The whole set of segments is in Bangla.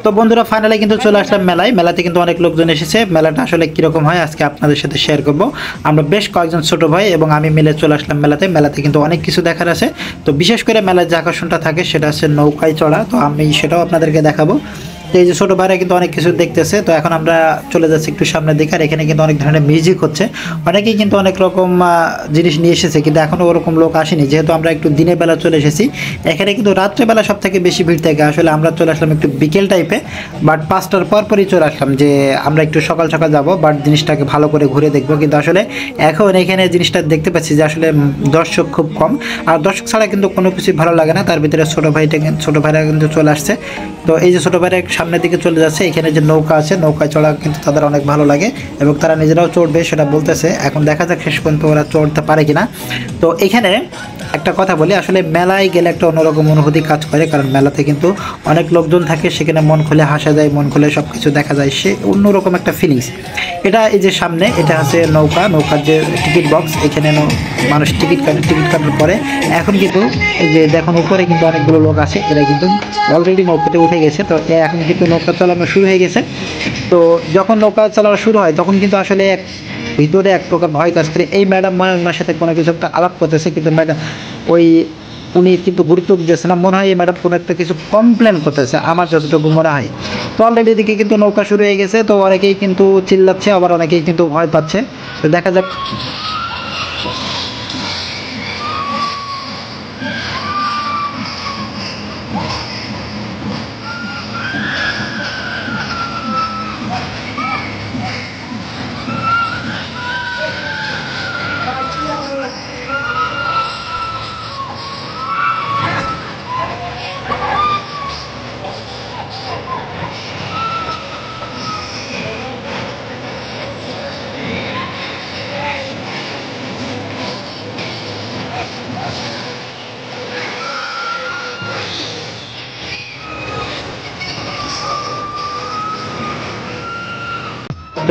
তো বন্ধুরা ফাইনালি কিন্তু চলে আসলাম মেলায়। মেলাতে কিন্তু অনেক লোকজন এসেছে। মেলাটা আসলে কিরকম হয় আজকে আপনাদের সাথে শেয়ার করব। আমরা বেশ কয়েকজন ছোট ভাই এবং আমি মিলে চলে আসলাম মেলাতে। মেলাতে কিন্তু অনেক কিছু দেখার আছে। তো বিশেষ করে মেলার যে আকর্ষণটা থাকে সেটা হচ্ছে নৌকায় চড়া। তো আমি সেটাও আপনাদেরকে দেখাবো। তো এই যে ছোটো ভাইরা কিন্তু অনেক কিছু দেখতেছে। তো এখন আমরা চলে যাচ্ছি একটু সামনের দিকে। আর এখানে কিন্তু অনেক ধরনের মিউজিক হচ্ছে। অনেকেই কিন্তু অনেক রকম জিনিস নিয়ে এসেছে, কিন্তু এখনও ওরকম লোক আসেনি, যেহেতু আমরা একটু দিনের বেলা চলে এসেছি। এখানে কিন্তু রাত্রেবেলা সব থেকে বেশি ভিড় থাকে। আসলে আমরা চলে আসলাম একটু বিকেল টাইপে, বাট 5টার পরই চলে আসলাম যে আমরা একটু সকাল সকাল যাবো, বাট জিনিসটাকে ভালো করে ঘুরে দেখবো। কিন্তু আসলে এখন এখানে জিনিসটা দেখতে পাচ্ছি যে আসলে দর্শক খুব কম। আর দর্শক ছাড়া কিন্তু কোনো কিছুই ভালো লাগে না। তার ভিতরে ছোটো ভাইরা কিন্তু চলে আসছে। তো এই যে ছোটো ভাইরা সামনের দিকে চলে যাচ্ছে। এখানে যে নৌকা আছে, নৌকায় চড়া কিন্তু তাদের অনেক ভালো লাগে এবং তারা নিজেরাও চড়বে সেটা বলতেছে। এখন দেখা যাক শেষ পর্যন্ত ওরা চড়তে পারে কিনা। তো এখানে একটা কথা বলি, আসলে মেলায় গেলে একটা অন্যরকম অনুভূতি কাজ করে, কারণ মেলাতে কিন্তু অনেক লোকজন থাকে, সেখানে মন খুলে হাসা যায়, মন খুলে সব কিছু দেখা যায়, সে অন্যরকম একটা ফিলিংস এটা। এই যে সামনে এটা হচ্ছে নৌকার যে টিকিট বক্স, এখানে মানুষ টিকিট কাটার পরে এখন কিন্তু এই যে দেখুন উপরে কিন্তু অনেকগুলো লোক আছে, এরা কিন্তু অলরেডি নৌকাতে উঠে গেছে। তো এখন কিন্তু নৌকা চালানো শুরু হয়ে গেছে। তো যখন নৌকা চালানো শুরু হয় তখন কিন্তু আসলে ভিতরে এক প্রকার ভয় কাজ করে। এই ম্যাডাম ওনার সাথে কোনো কিছু একটা আলাপ করতেছে, কিন্তু ম্যাডাম উনি কিন্তু গুরুত্ব দিতেছে না। মনে হয় এই ম্যাডাম কোনো একটা কিছু কমপ্লেন করতেছে, আমার যতটুকু মনে হয়। তো অলরেডি এদিকে কিন্তু নৌকা শুরু হয়ে গেছে। তো অনেকেই কিন্তু চিল্লাচ্ছে, আবার অনেকেই কিন্তু ভয় পাচ্ছে। তো দেখা যাক।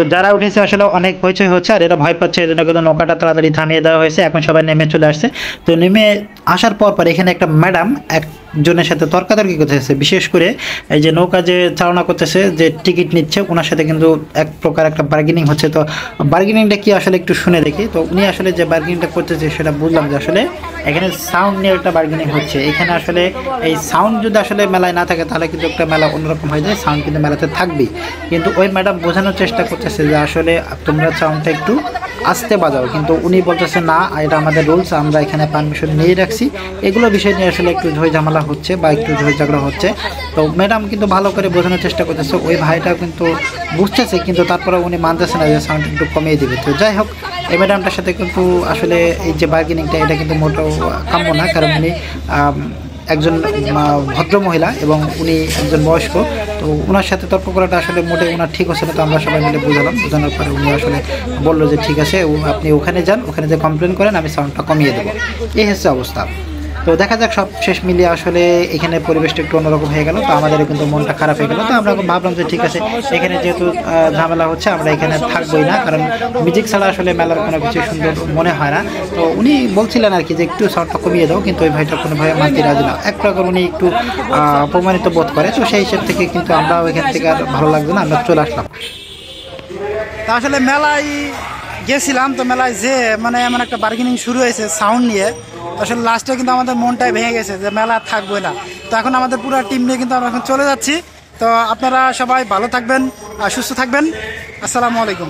তো যারা উঠেছে আসলে অনেক হইচই হচ্ছে, আর এরা ভয় পাচ্ছে, এজন্য কিন্তু নৌকাটা তাড়াতাড়ি থামিয়ে দেওয়া হয়েছে। এখন সবাই নেমে চলে আসছে। তো নেমে আসার পর এখানে একটা ম্যাডাম একজনের সাথে তর্কাতর্কি করতেছে। বিশেষ করে এই যে নৌকা যে চালনা করতেছে, যে টিকিট নিচ্ছে, ওনার সাথে কিন্তু এক প্রকার একটা বার্গেনিং হচ্ছে। তো বার্গেনিংটা কি আসলে একটু শুনে দেখি। তো উনি আসলে যে বার্গেনিংটা করতেছে সেটা বুঝলাম যে আসলে এখানে সাউন্ড নিয়ে একটা বার্গেনিং হচ্ছে। এখানে আসলে এই সাউন্ড যদি আসলে মেলায় না থাকে তাহলে কিন্তু একটা মেলা অন্যরকম হয়ে যায়। সাউন্ড কিন্তু মেলাতে থাকবেই, কিন্তু ওই ম্যাডাম বোঝানোর চেষ্টা করতেছে যে আসলে তোমরা সাউন্ডটা একটু আস্তে বাজাও, কিন্তু উনি বলতেছে না, এটা আমাদের রুলস, আমরা এখানে পারমিশন নিয়ে রাখছি। এগুলো বিষয় নিয়ে আসলে একটু ঝই ঝামেলা হচ্ছে বা একটু ঝই ঝগড়া হচ্ছে। তো ম্যাডাম কিন্তু ভালো করে বোঝানোর চেষ্টা করতেছে, ওই ভাইটা কিন্তু বুঝতেছে, কিন্তু তারপরে উনি মানতেছে না যে সাউন্ড একটু কমিয়ে দেবে। তো যাই হোক, এই ম্যাডামটার সাথে কিন্তু আসলে এই যে বার্গেনিংটা, এটা কিন্তু মোটেও কাম্য না, কারণ উনি একজন ভদ্র মহিলা এবং উনি একজন বয়স্ক। তো ওনার সাথে তর্ক করাটা আসলে মোটেই ওনার ঠিক হচ্ছে না। তো আমরা সবাই মিলে বোঝানোর পরে উনি আসলে বললো যে ঠিক আছে, আপনি ওখানে যান, ওখানে যে কমপ্লেন করেন, আমি সাউন্ডটা কমিয়ে দেবো। এই হচ্ছে অবস্থা। তো দেখা যাক, সব শেষ মিলিয়ে আসলে এখানে পরিবেশটা একটু অন্যরকম হয়ে গেল। তো আমাদের কিন্তু মনটা খারাপ হয়ে গেল। তো আমরা ভাবলাম যে ঠিক আছে, এখানে যেহেতু ঝামেলা হচ্ছে, আমরা এখানে থাকবোই না, কারণ মিউজিক ছাড়া আসলে মেলার কোনো কিছু সুন্দর মনে হয় না। তো উনি বলছিলেন আর কি যে একটু সাউন্ডটা কমিয়ে দাও, কিন্তু ওই ভাইটা কোনোভাবে মানতে রাজি না। এক প্রকার উনি একটু অপমানিত বোধ করে। তো সেই হিসেব থেকে কিন্তু আমরা ওইখান থেকে আর ভালো লাগবে না, আমরা চলে আসলাম। তা আসলে মেলায় গেছিলাম, তো মেলায় যে মানে এমন একটা বার্গেনিং শুরু হয়েছে সাউন্ড নিয়ে, আসলে লাস্টে কিন্তু আমাদের মনটাই ভেঙে গেছে যে মেলা থাকবে না। তো এখন আমাদের পুরো টিম নিয়ে কিন্তু আমরা এখন চলে যাচ্ছি। তো আপনারা সবাই ভালো থাকবেন আর সুস্থ থাকবেন। আসসালামু আলাইকুম।